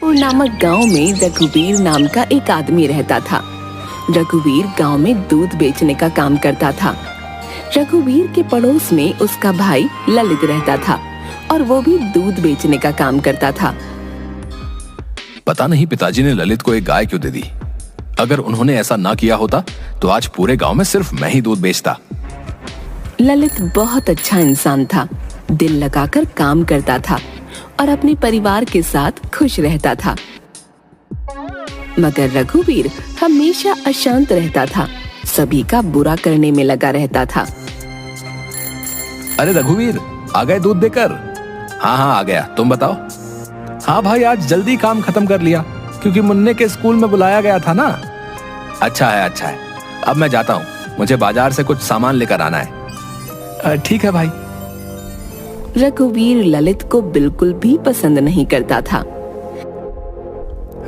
और नामक गांव में रघुवीर नाम का एक आदमी रहता था। रघुवीर गांव में दूध बेचने का काम करता था। रघुवीर के पड़ोस में उसका भाई ललित रहता था और वो भी दूध बेचने का काम करता था। पता नहीं पिताजी ने ललित को एक गाय क्यों दे दी। अगर उन्होंने ऐसा ना किया होता तो आज पूरे गांव में सिर्फ मैं ही दूध बेचता। ललित बहुत अच्छा इंसान था, दिल लगाकर काम करता था और अपने परिवार के साथ खुश रहता था। मगर रघुवीर हमेशा अशांत रहता था, सभी का बुरा करने में लगा रहता था। अरे रघुवीर, आ गए दूध देकर? हाँ हाँ आ गया, तुम बताओ। हाँ भाई, आज जल्दी काम खत्म कर लिया क्योंकि मुन्ने के स्कूल में बुलाया गया था ना। अच्छा है अच्छा है, अब मैं जाता हूँ, मुझे बाजार से कुछ सामान लेकर आना है। ठीक है भाई। रघुवीर ललित को बिल्कुल भी पसंद नहीं करता था।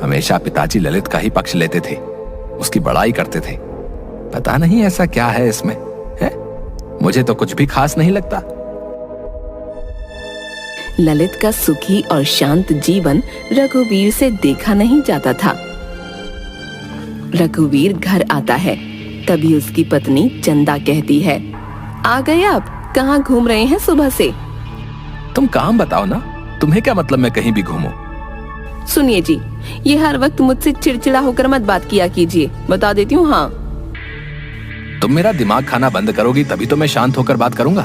हमेशा पिताजी ललित का ही पक्ष लेते थे, उसकी बड़ाई करते थे। पता नहीं ऐसा क्या है इसमें, है? मुझे तो कुछ भी खास नहीं लगता। ललित का सुखी और शांत जीवन रघुवीर से देखा नहीं जाता था। रघुवीर घर आता है, तभी उसकी पत्नी चंदा कहती है, आ गए आप? कहाँ घूम रहे हैं सुबह से? तुम काम बताओ ना, तुम्हें क्या मतलब मैं कहीं भी घूमूं? सुनिए जी, ये हर वक्त मुझसे चिड़चिड़ा होकर मत बात किया कीजिए, बता देती हूँ। हाँ, तुम मेरा दिमाग खाना बंद करोगी तभी तो मैं शांत होकर बात करूंगा।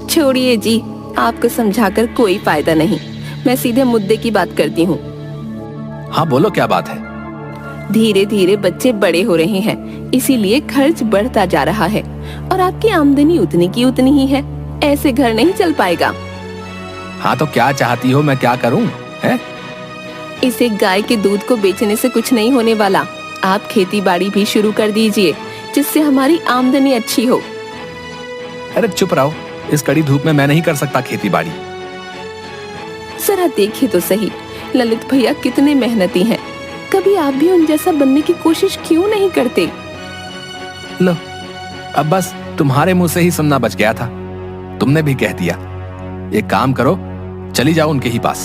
छोड़िए जी, आपको समझाकर कोई फायदा नहीं, मैं सीधे मुद्दे की बात करती हूँ। हाँ बोलो, क्या बात है? धीरे धीरे बच्चे बड़े हो रहे हैं, इसीलिए खर्च बढ़ता जा रहा है और आपकी आमदनी उतनी की उतनी ही है। ऐसे घर नहीं चल पाएगा। हाँ तो क्या चाहती हो, मैं क्या करूं? है? इसे गाय के दूध को बेचने से कुछ नहीं होने वाला। आप खेती बाड़ी भी शुरू कर दीजिए, जिससे हमारी आमदनी अच्छी हो। अरे चुप रहो, इस कड़ी धूप में मैं नहीं कर सकता खेती बाड़ी। जरा देखिए तो सही, ललित भैया कितने मेहनती हैं। कभी आप भी उन जैसा बनने की कोशिश क्यों नहीं करते? लो, अब बस तुम्हारे मुंह से ही सुनना बच गया था। तुमने भी कह दिया। एक काम करो, चली जाओ उनके ही पास।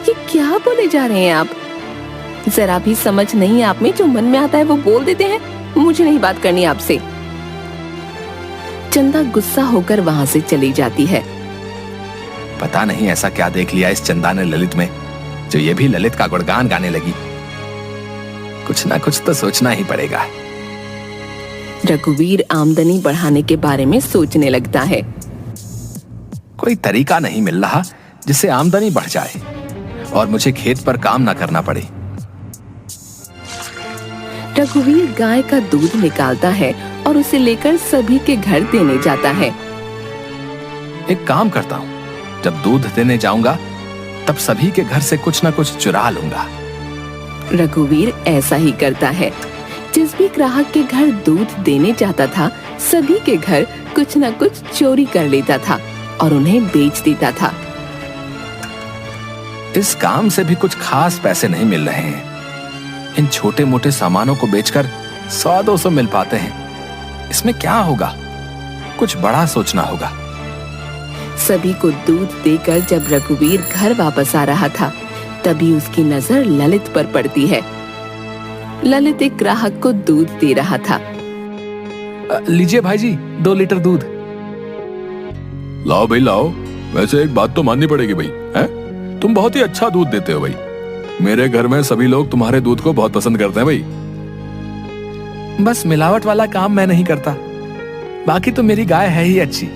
ये क्या बोले जा रहे हैं आप? जरा भी समझ नहीं आप में, जो मन में आता है वो बोल देते हैं। मुझे नहीं बात करनी आपसे। चंदा गुस्सा होकर वहां से चली जाती है। पता नहीं ऐसा क्या देख लिया इस चंदा ने ललित में, जो ये भी ललित का गुणगान गाने लगी। कुछ ना कुछ तो सोचना ही पड़ेगा। रघुवीर आमदनी बढ़ाने के बारे में सोचने लगता है। कोई तरीका नहीं मिल रहा जिससे आमदनी बढ़ जाए और मुझे खेत पर काम ना करना पड़े। रघुवीर गाय का दूध निकालता है और उसे लेकर सभी के घर देने जाता है। एक काम करता हूँ, जब दूध देने जाऊंगा तब सभी के घर से कुछ ना कुछ चुरा लूंगा। रघुवीर ऐसा ही करता है। जिस भी ग्राहक के घर दूध देने जाता था, सभी के घर कुछ न कुछ चोरी कर लेता था और उन्हें बेच देता था। इस काम से भी कुछ खास पैसे नहीं मिल रहे हैं। इन छोटे मोटे सामानों को बेचकर 100-200 मिल पाते हैं। इसमें क्या होगा? कुछ बड़ा सोचना होगा। सभी को दूध देकर जब रघुवीर घर वापस आ रहा था, तभी उसकी नजर ललित पर पड़ती है। ललित एक ग्राहक को दूध दे रहा था। लीजिए भाई जी, 2 लीटर दूध। लाओ भाई लाओ। वैसे एक बात तो माननी पड़ेगी भाई, हैं? तुम बहुत ही अच्छा दूध देते हो भाई। मेरे घर में सभी लोग तुम्हारे दूध को बहुत पसंद करते हैं भाई। बस मिलावट वाला काम मैं नहीं करता, बाकी तो मेरी गाय है ही अच्छी।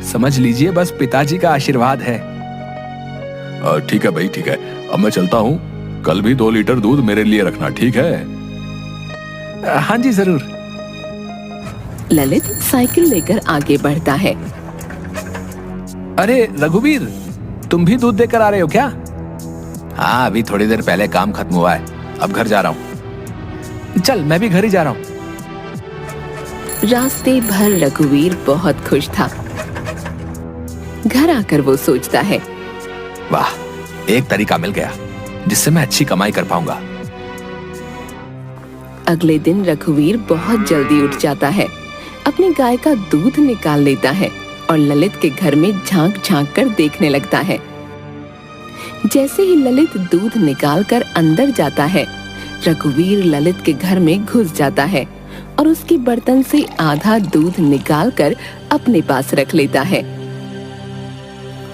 समझ लीजिए, बस पिताजी का आशीर्वाद है। ठीक है भाई, ठीक है। अब मैं चलता हूँ, कल भी 2 लीटर दूध मेरे लिए रखना, ठीक है? हाँ जी जरूर। ललित साइकिल लेकर आगे बढ़ता है। अरे रघुवीर, तुम भी दूध देकर आ रहे हो क्या? हाँ, अभी थोड़ी देर पहले काम खत्म हुआ है, अब घर जा रहा हूँ। चल मैं भी घर ही जा रहा हूँ। रास्ते भर रघुवीर बहुत खुश था। घर आकर वो सोचता है, वाह, एक तरीका मिल गया जिससे मैं अच्छी कमाई कर पाऊंगा। अगले दिन रघुवीर बहुत जल्दी उठ जाता है, अपनी गाय का दूध निकाल लेता है और ललित के घर में झांक झांक कर देखने लगता है। जैसे ही ललित दूध निकाल कर अंदर जाता है, रघुवीर ललित के घर में घुस जाता है और उसके बर्तन से आधा दूध निकालकर अपने पास रख लेता है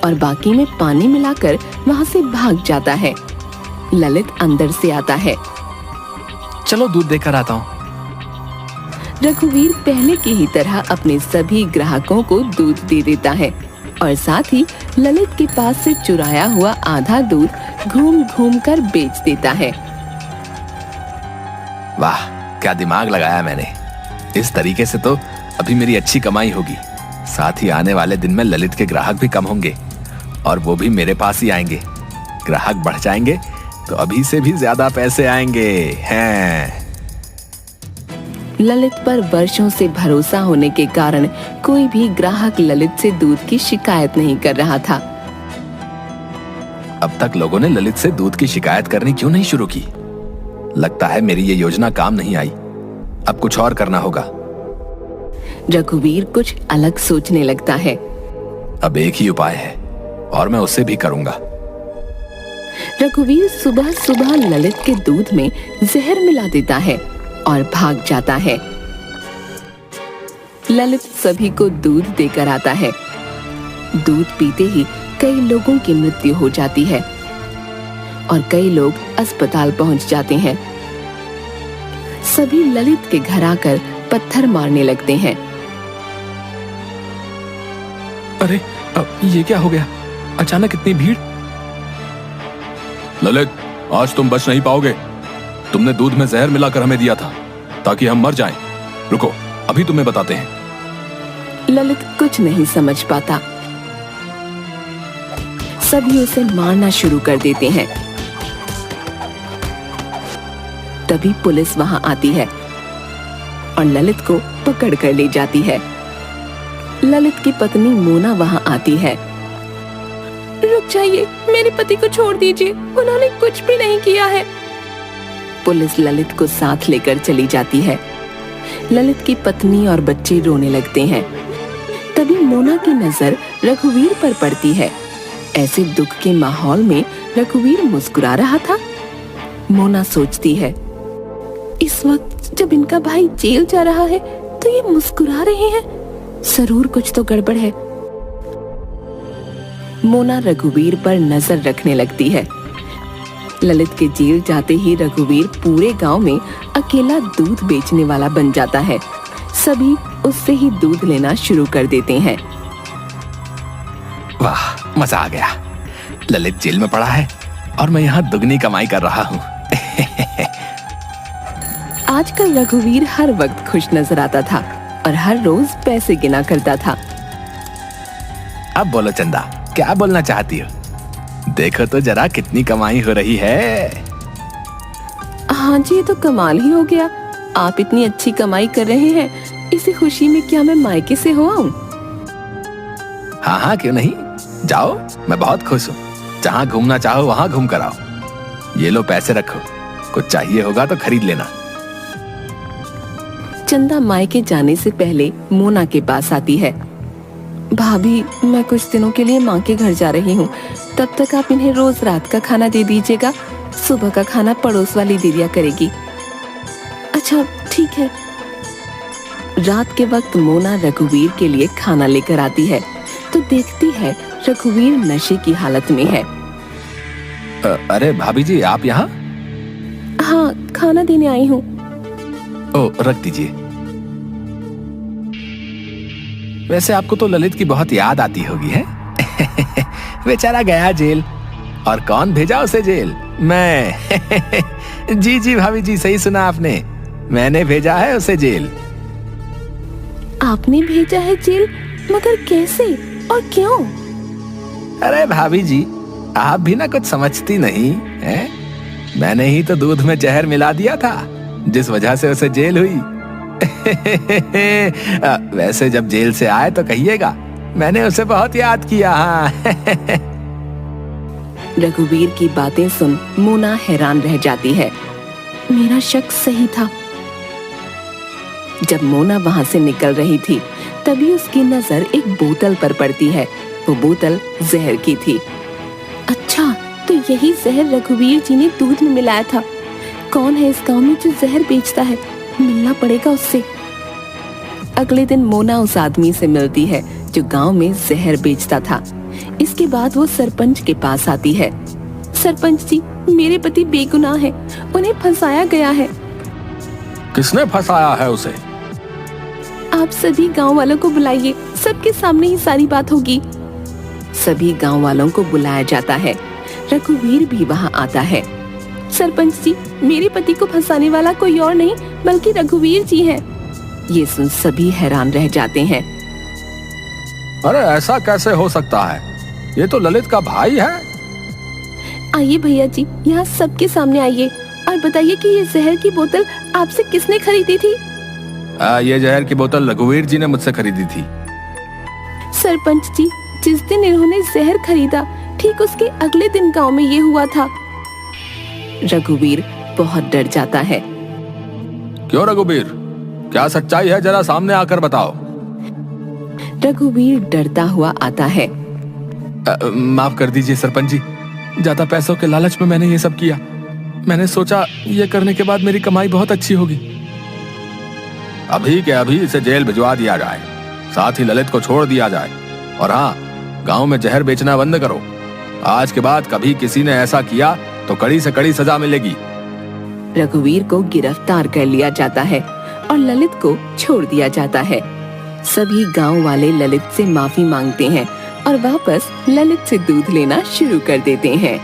और बाकी में पानी मिलाकर वहां से भाग जाता है। ललित अंदर से आता है। चलो दूध देकर आता हूँ। रघुवीर पहले की ही तरह अपने सभी ग्राहकों को दूध दे देता है और साथ ही ललित के पास से चुराया हुआ आधा दूध घूम घूम कर बेच देता है। वाह, क्या दिमाग लगाया मैंने। इस तरीके से तो अभी मेरी अच्छी कमाई होगी। साथ ही आने वाले दिन में ललित के ग्राहक भी कम होंगे और वो भी मेरे पास ही आएंगे। ग्राहक बढ़ जाएंगे तो अभी से भी ज्यादा पैसे आएंगे हैं। ललित पर वर्षों से भरोसा होने के कारण कोई भी ग्राहक ललित से दूध की शिकायत नहीं कर रहा था। अब तक लोगों ने ललित से दूध की शिकायत करनी क्यों नहीं शुरू की? लगता है मेरी ये योजना काम नहीं आई। अब कुछ और करना होगा। रघुवीर कुछ अलग सोचने लगता है। अब एक ही उपाय है और मैं उसे भी करूंगा। रघुवीर सुबह सुबह ललित के दूध में जहर मिला देता है और भाग जाता है। ललित सभी को दूध देकर आता है। दूध पीते ही कई लोगों की मृत्यु हो जाती है और कई लोग अस्पताल पहुंच जाते हैं। सभी ललित के घर आकर पत्थर मारने लगते हैं। अरे, ये क्या हो गया? अचानक इतनी भीड़। ललित, आज तुम बच नहीं पाओगे। तुमने दूध में जहर मिलाकर हमें दिया था ताकि हम मर जाएं। रुको, अभी तुम्हें बताते हैं। ललित कुछ नहीं समझ पाता। सभी उसे मारना शुरू कर देते हैं। तभी पुलिस वहां आती है और ललित को पकड़ कर ले जाती है। ललित की पत्नी मोना वहां आती है। रुक जाइए, मेरे पति को छोड़ दीजिए, उन्होंने कुछ भी नहीं किया है। पुलिस ललित को साथ लेकर चली जाती है। ललित की पत्नी और बच्चे रोने लगते हैं। तभी मोना की नजर रघुवीर पर पड़ती है। ऐसे दुख के माहौल में रघुवीर मुस्कुरा रहा था। मोना सोचती है, इस वक्त जब इनका भाई जेल जा रहा है तो ये मुस्कुरा रहे हैं, जरूर कुछ तो गड़बड़ है। मोना रघुवीर पर नजर रखने लगती है। ललित के जेल जाते ही रघुवीर पूरे गांव में अकेला दूध बेचने वाला बन जाता है। सभी उससे ही दूध लेना शुरू कर देते हैं। वाह, मजा आ गया। ललित जेल में पड़ा है और मैं यहाँ दुगनी कमाई कर रहा हूँ। आजकल रघुवीर हर वक्त खुश नजर आता था और हर रोज पैसे गिना करता था। अब बोलो चंदा, क्या बोलना चाहती हो? देखो तो जरा कितनी कमाई हो रही है। हाँ जी, ये तो कमाल ही हो गया। आप इतनी अच्छी कमाई कर रहे हैं, इसी खुशी में क्या मैं मायके से हो आऊं? हाँ हाँ, क्यों नहीं। जाओ, मैं बहुत खुश हूँ। जहाँ घूमना चाहो वहाँ घूम कर आओ। ये लो पैसे रखो, कुछ चाहिए होगा तो खरीद लेना। चंदा मायके जाने से पहले मोना के पास आती है। भाभी, मैं कुछ दिनों के लिए माँ के घर जा रही हूँ, तब तक आप इन्हें रोज रात का खाना दे दीजिएगा। सुबह का खाना पड़ोस वाली दीदिया करेगी। अच्छा, ठीक है। रात के वक्त मोना रघुवीर के लिए खाना लेकर आती है तो देखती है रघुवीर नशे की हालत में है। अरे भाभी जी, आप यहाँ? हाँ, खाना देने आई हूँ। ओ, रख दीजिए। वैसे आपको तो ललित की बहुत याद आती होगी, है? बेचारा गया जेल। और कौन भेजा उसे जेल? मैं। जी जी भाभी जी, सही सुना आपने। मैंने भेजा है उसे जेल। आपने भेजा है जेल? मगर कैसे और क्यों? अरे भाभी जी, आप भी ना कुछ समझती नहीं है। मैंने ही तो दूध में जहर मिला दिया था, जिस वजह से उसे जेल हुई। वैसे जब जेल से आए तो कहिएगा मैंने उसे बहुत याद किया। हाँ। रघुवीर की बातें सुन मोना हैरान रह जाती है। मेरा शक सही था। जब मोना वहां से निकल रही थी तभी उसकी नजर एक बोतल पर पड़ती है। वो बोतल जहर की थी। अच्छा, तो यही जहर रघुवीर जी ने दूध में मिलाया था। कौन है इस गांव में जो जहर बेचता है? मिलना पड़ेगा उससे। अगले दिन मोना उस आदमी से मिलती है जो गांव में जहर बेचता था। इसके बाद वो सरपंच के पास आती है। सरपंच जी, मेरे पति बेगुनाह है, उन्हें फंसाया गया है। किसने फंसाया है उसे? आप सभी गांव वालों को बुलाइए, सबके सामने ही सारी बात होगी। सभी गांव वालों को बुलाया जाता है। रघुवीर भी वहां आता है। सरपंच जी, मेरे पति को फंसाने वाला कोई और नहीं बल्कि रघुवीर जी हैं। ये सुन सभी हैरान रह जाते हैं। अरे ऐसा कैसे हो सकता है? ये तो ललित का भाई है। आइए भैया जी, यहाँ सबके सामने आइए और बताइए कि ये जहर की बोतल आपसे किसने खरीदी थी? ये जहर की बोतल रघुवीर जी ने मुझसे खरीदी थी। सरपंच जी, जिस दिन इन्होंने जहर खरीदा ठीक उसके अगले दिन गांव में ये हुआ था। रघुवीर बहुत डर जाता है। क्यों रघुवीर, क्या सच्चाई है? जरा सामने आकर बताओ। रघुवीर डरता हुआ आता है। माफ कर दीजिए सरपंच जी, ज्यादा पैसों के लालच में मैंने ये सब किया। मैंने सोचा ये करने के बाद मेरी कमाई बहुत अच्छी होगी। अभी के अभी इसे जेल भिजवा दिया जाए, साथ ही ललित को छोड़ दिया जाए, और हाँ, गांव में जहर बेचना बंद करो। आज के बाद कभी किसी ने ऐसा किया तो कड़ी से कड़ी सजा मिलेगी। रघुवीर को गिरफ्तार कर लिया जाता है और ललित को छोड़ दिया जाता है। सभी गांव वाले ललित से माफी मांगते हैं और वापस ललित से दूध लेना शुरू कर देते हैं।